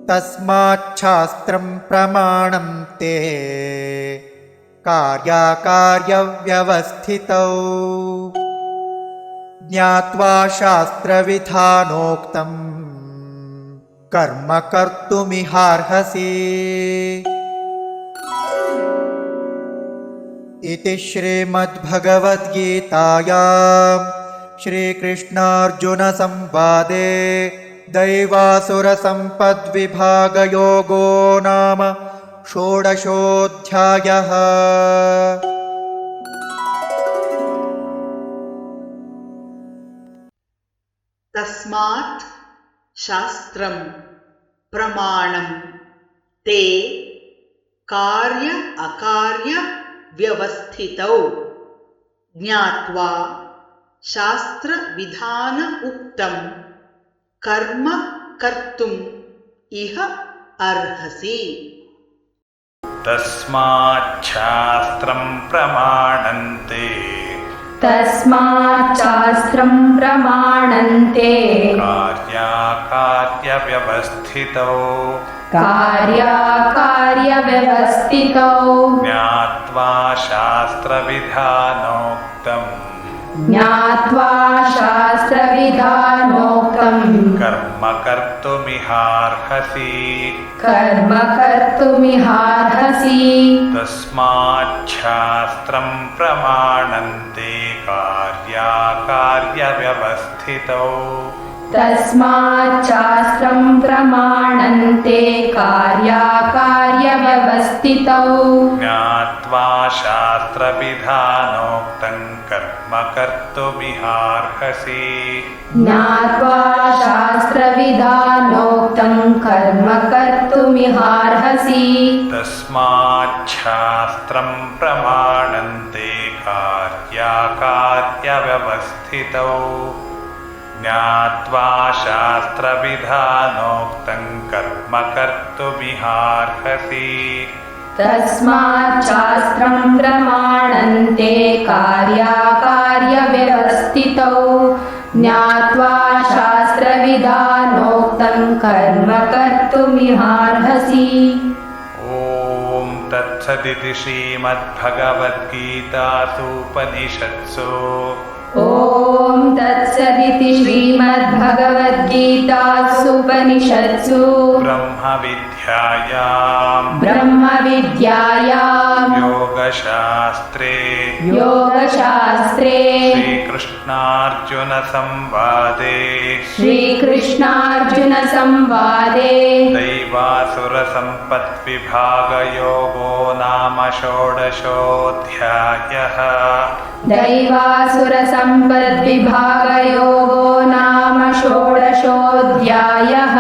तस्माच्छास्त्रं प्रमाणं ते कार्याकार्यव्यवस्थितौ ज्ञात्वा शास्त्रविधानोक्तं कर्म कर्तुमिहार्हसि। इति श्रीमद्भगवद्गीतायां श्रीकृष्णार्जुनसंवादे दैवासुरसम्पद्विभागयोगो नाम षोडशोऽध्यायः। तस्मात् शास्त्रं प्रमाणं ते कार्य अकार्य व्यवस्थितौ ज्ञात्वा शास्त्र विधान उक्तं कर्म कर्तुम् इह अर्हसि। तस्माच्छास्त्रं प्रमाणन्ते कार्याकार्यव्यवस्थितौ ज्ञात्वा शास्त्रविधानोक्तं कर्म कर्तुमिहार्हसि। तस्माच्छास्त्रं प्रमाणन्ते कार्याकार्यव्यवस्थितौ ज्ञात्वा शास्त्रविधानोक्तं कर्म कर्तुमिहार्हसि। तस्माच्छास्त्रं प्रमाणन्ते कार्याकार्यव्यवस्थितौ ज्ञात्वा शास्त्रविधानोक्तं कर्म कर्तुमिहार्हसि। तस्माच्छास्त्रं प्रमाणन्ते कार्याकार्यव्यवस्थितौ ज्ञात्वा शास्त्रविधानोक्तं कर्म कर्तुमिहार्हसि। ॐ तत्सदिति श्रीमद्भगवद्गीतासूपनिषत्सु ब्रह्मविद्यायां योगशास्त्रे श्रीकृष्णार्जुनसंवादे दैवासुरसम्पद्विभागयोगो नाम षोडशोऽध्यायः। दैवासुरसम्पद्विभागयोगो नाम षोडशोऽध्यायः।